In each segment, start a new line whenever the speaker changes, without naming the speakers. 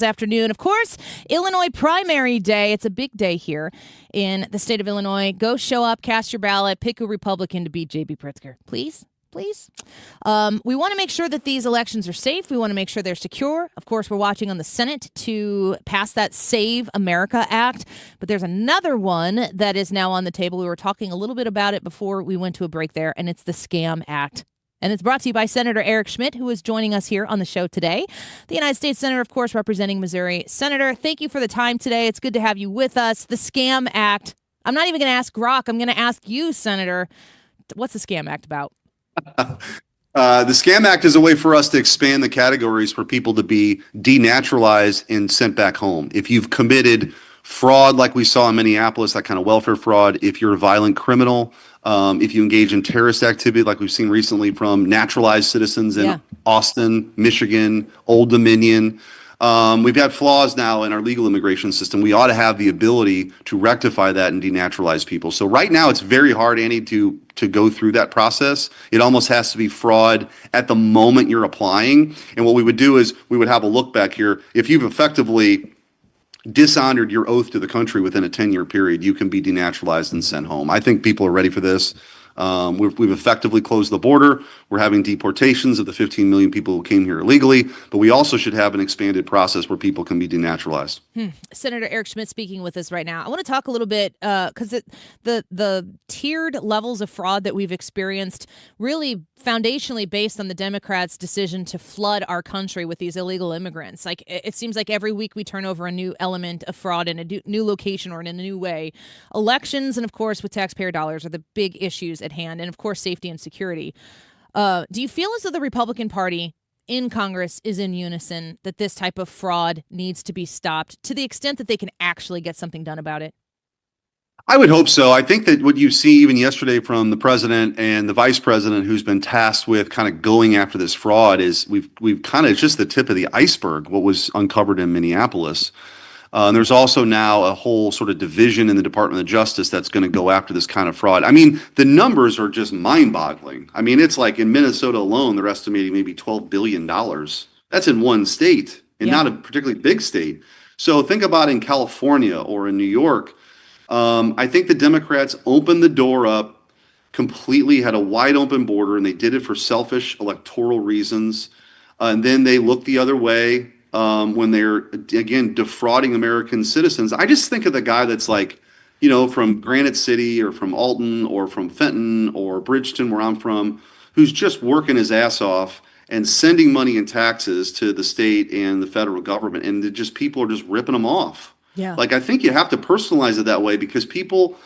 Afternoon. Of course, Illinois primary day. It's a big day here in the state of Illinois. Go show up, cast your ballot, pick a Republican to beat J.B. Pritzker. Please. Please. We want to make sure that these elections are safe. We want to make sure they're secure. Of course, we're watching on the Senate to pass that Save America Act. But there's another one that is now on the table. We were talking a little bit about it before we went to a break there, and it's the Scam Act. And it's brought to you by Senator Eric Schmitt, who is joining us here on the show today. The United States Senator, of course, representing Missouri. Senator, thank you for the time today. It's good to have you with us. The Scam Act. I'm not even going to ask Grok. I'm going to ask you, Senator. What's the Scam Act about?
The Scam Act is a way for us to expand the categories for people to be denaturalized and sent back home. If you've committed fraud like we saw in Minneapolis, that kind of welfare fraud, if you're a violent criminal, if you engage in terrorist activity like we've seen recently from naturalized citizens in Austin, Michigan, Old Dominion. We've got flaws now in our legal immigration system. We ought to have the ability to rectify that and denaturalize people. So right now it's very hard, Annie, to go through that process. It almost has to be fraud at the moment you're applying. And what we would do is we would have a look back here. If you've effectively dishonored your oath to the country within a 10-year period, you can be denaturalized and sent home. I think people are ready for this. We've effectively closed the border. We're having deportations of the 15 million people who came here illegally, but we also should have an expanded process where people can be denaturalized.
Senator Eric Schmitt speaking with us right now. I want to talk a little bit because the tiered levels of fraud that we've experienced really foundationally based on the Democrats' decision to flood our country with these illegal immigrants. Like it seems like every week we turn over a new element of fraud in a new location or in a new way. Elections and, of course, with taxpayer dollars are the big issues at hand, and of course safety and security. Do you feel as though the Republican Party in Congress is in unison that this type of fraud needs to be stopped to the extent that they can actually get something done about it?
I would hope so. I think that what you see even yesterday from the president and the vice president who's been tasked with kind of going after this fraud is we've kind of just the tip of the iceberg, what was uncovered in Minneapolis. And there's also now a whole sort of division in the Department of Justice that's going to go after this kind of fraud. I mean, the numbers are just mind-boggling. I mean, it's like in Minnesota alone, they're estimating maybe $12 billion. That's in one state and not a particularly big state. So think about in California or in New York. I think the Democrats opened the door up completely, had a wide open border, and they did it for selfish electoral reasons. And then they looked the other way. When they're, again, defrauding American citizens. I just think of the guy that's like, from Granite City or from Alton or from Fenton or Bridgeton, where I'm from, who's just working his ass off and sending money in taxes to the state and the federal government. And people are just ripping them off.
Yeah.
Like, I think you have to personalize it that way because people,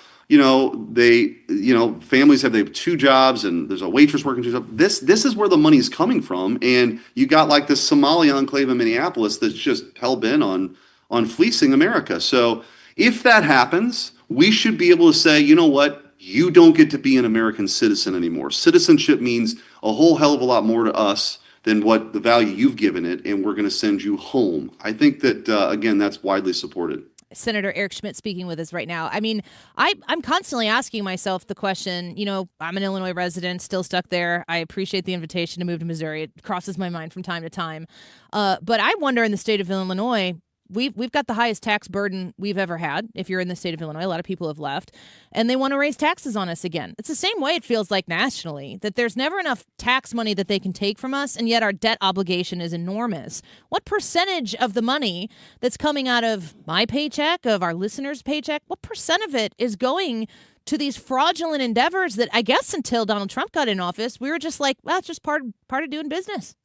families they have 2 jobs and there's a waitress working 2 jobs. This is where the money's coming from. And you got like this Somali enclave in Minneapolis that's just hell-bent on fleecing America. So if that happens, we should be able to say, you know what? You don't get to be an American citizen anymore. Citizenship means a whole hell of a lot more to us than what the value you've given it, and we're going to send you home. I think that, again, that's widely supported.
Senator Eric Schmitt speaking with us right now. I mean, I'm constantly asking myself the question, I'm an Illinois resident, still stuck there. I appreciate the invitation to move to Missouri. It crosses my mind from time to time. But I wonder in the state of Illinois, we've got the highest tax burden we've ever had. If you're in the state of Illinois, a lot of people have left, and they want to raise taxes on us again. It's the same way it feels like nationally, that there's never enough tax money that they can take from us, and yet our debt obligation is enormous. What percentage of the money that's coming out of my paycheck, of our listeners' paycheck, what percent of it is going to these fraudulent endeavors that I guess until Donald Trump got in office, we were just like, well, it's just part of doing business.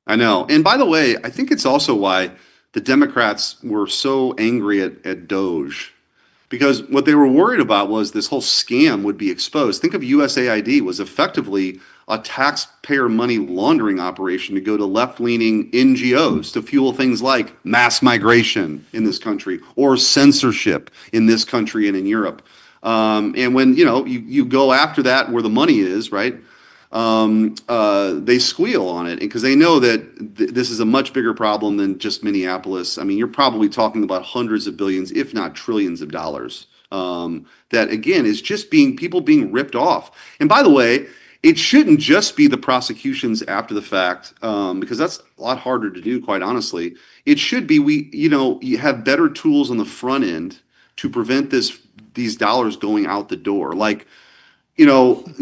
I know. And by the way, I think it's also why the Democrats were so angry at Doge, because what they were worried about was this whole scam would be exposed. Think of USAID was effectively a taxpayer money laundering operation to go to left-leaning NGOs to fuel things like mass migration in this country or censorship in this country and in Europe. And when you go after that where the money is, right? They squeal on it because they know that this is a much bigger problem than just Minneapolis. I mean, you're probably talking about hundreds of billions, if not trillions of dollars. That again is just people being ripped off. And by the way, it shouldn't just be the prosecutions after the fact, because that's a lot harder to do, quite honestly. It should be you have better tools on the front end to prevent these dollars going out the door. Like,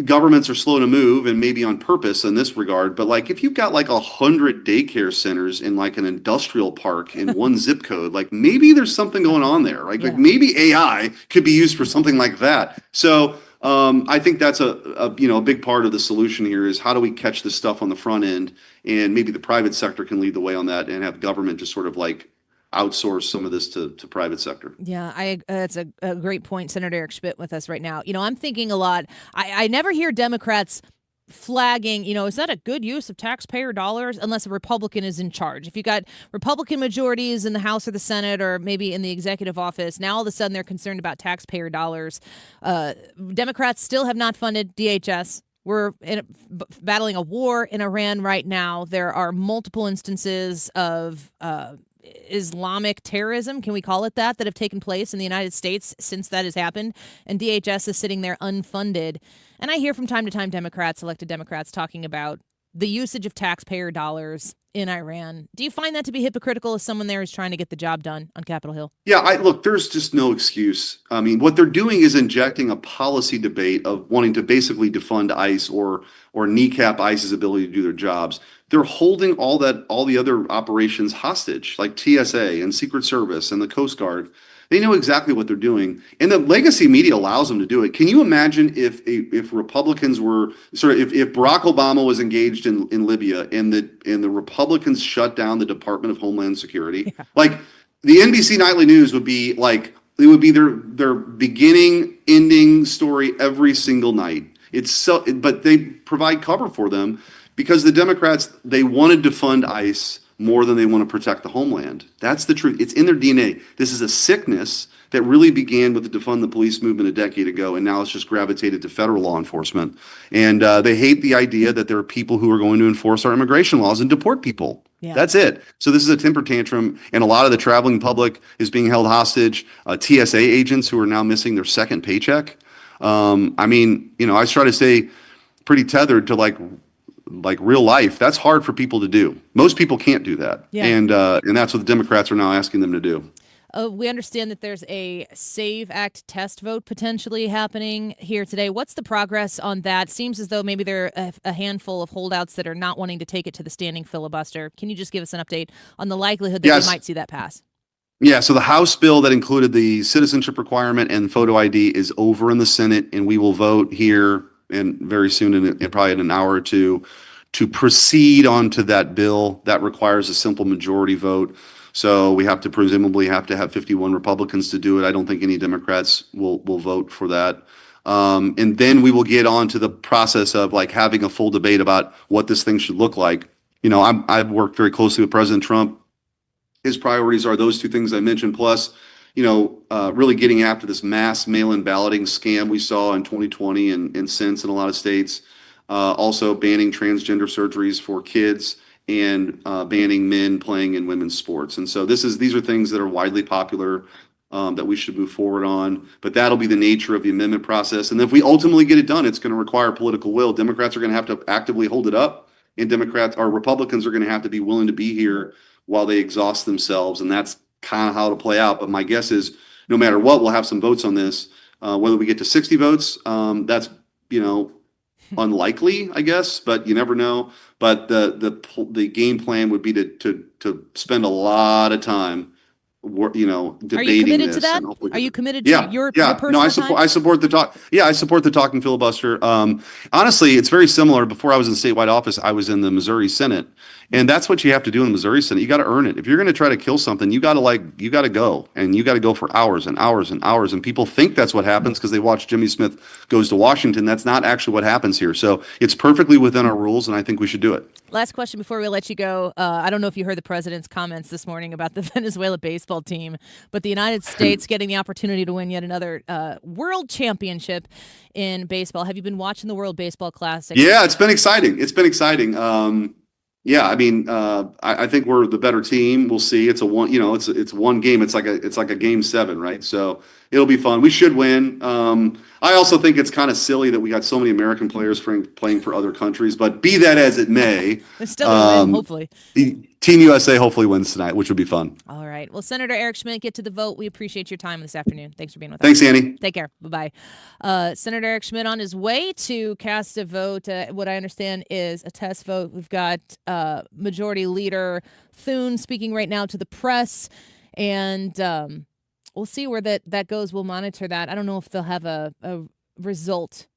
governments are slow to move and maybe on purpose in this regard, but like if you've got like 100 daycare centers in like an industrial park in one zip code, like maybe there's something going on there. Like maybe AI could be used for something like that. So I think that's a big part of the solution here is how do we catch this stuff on the front end, and maybe the private sector can lead the way on that and have government just sort of like outsource some of this to private sector.
Yeah, that's a great point. Senator Eric Schmitt with us right now. I'm thinking a lot. I never hear Democrats flagging, is that a good use of taxpayer dollars unless a Republican is in charge. If you got Republican majorities in the House or the Senate or maybe in the executive office, now all of a sudden they're concerned about taxpayer dollars. Democrats still have not funded DHS. We're battling a war in Iran right now. There are multiple instances of Islamic terrorism, can we call it that have taken place in the United States since that has happened, and DHS is sitting there unfunded. And I hear from time to time elected Democrats talking about the usage of taxpayer dollars in Iran. Do you find that to be hypocritical as someone there is trying to get the job done on Capitol Hill?
Yeah, look, there's just no excuse. I mean, what they're doing is injecting a policy debate of wanting to basically defund ICE or kneecap ICE's ability to do their jobs. They're holding all the other operations hostage, like TSA and Secret Service and the Coast Guard. They know exactly what they're doing, and the legacy media allows them to do it. Can you imagine if Republicans were if Barack Obama was engaged in Libya and the Republicans shut down the Department of Homeland Security? Yeah. Like the NBC Nightly News would be like it would be their beginning, ending story every single night. But they provide cover for them because the Democrats, they wanted to fund ICE more than they want to protect the homeland. That's the truth. It's in their DNA. This is a sickness that really began with the defund the police movement a decade ago, and now it's just gravitated to federal law enforcement. And they hate the idea that there are people who are going to enforce our immigration laws and deport people. Yeah. That's it. So this is a temper tantrum, and a lot of the traveling public is being held hostage. TSA agents who are now missing their second paycheck. I mean, I try to stay pretty tethered to like real life. That's hard for people to do. Most people can't do that. Yeah. And that's what the Democrats are now asking them to do.
We understand that there's a SAVE Act test vote potentially happening here today. What's the progress on that? Seems as though maybe there are a handful of holdouts that are not wanting to take it to the standing filibuster. Can you just give us an update on the likelihood that we might see that pass?
Yeah, so the House bill that included the citizenship requirement and photo ID is over in the Senate, and we will vote here and very soon, probably in an hour or two, to proceed onto that bill. That requires a simple majority vote. So we have to presumably have 51 Republicans to do it. I don't think any Democrats will vote for that. And then we will get on to the process of like having a full debate about what this thing should look like. I've worked very closely with President Trump. His priorities are those two things I mentioned, plus, really getting after this mass mail-in balloting scam we saw in 2020 and since in a lot of states. Also banning transgender surgeries for kids and banning men playing in women's sports. And so these are things that are widely popular that we should move forward on. But that'll be the nature of the amendment process. And if we ultimately get it done, it's going to require political will. Democrats are going to have to actively hold it up, and Republicans are going to have to be willing to be here while they exhaust themselves. And that's kind of how it'll play out. But my guess is no matter what, we'll have some votes on this. Whether we get to 60 votes, that's, unlikely, I guess, but you never know. But the game plan would be to spend a lot of time, debating.
Are you committed
this
to that? Are you committed to your personal
No,
time?
I support the talk. Yeah, I support the talking filibuster. Honestly, it's very similar. Before I was in statewide office, I was in the Missouri Senate, and that's what you have to do in the Missouri Senate. You got to earn it. If you're going to try to kill something, you got to go, and you got to go for hours and hours and hours. And people think that's what happens because they watch Jimmy Smith Goes to Washington. That's not actually what happens here. So it's perfectly within our rules, and I think we should do it.
Last question before we let you go. I don't know if you heard the president's comments this morning about the Venezuela baseball team, but the United States getting the opportunity to win yet another world championship in baseball. Have you been watching the World Baseball Classic?
Yeah, it's been exciting. Yeah, I mean, I think we're the better team. We'll see. It's a one, it's one game. It's like a game seven, right? So it'll be fun. We should win. I also think it's kind of silly that we got so many American players playing for other countries. But be that as it may,
They're still going to win, hopefully.
Team USA hopefully wins tonight, which would be fun.
All right. Well, Senator Eric Schmitt, get to the vote. We appreciate your time this afternoon. Thanks for being with us.
Thanks, Annie.
Take care. Bye-bye. Senator Eric Schmitt on his way to cast a vote. What I understand is a test vote. We've got Majority Leader Thune speaking right now to the press, and we'll see where that goes. We'll monitor that. I don't know if they'll have a result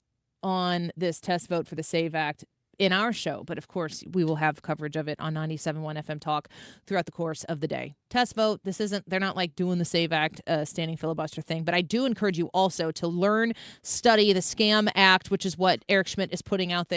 on this test vote for the SAVE Act in our show, but of course we will have coverage of it on 97.1 FM Talk throughout the course of the day. Test vote. They're not like doing the SAVE Act standing filibuster thing, but I do encourage you also to learn, study the Scam Act, which is what Eric Schmitt is putting out there.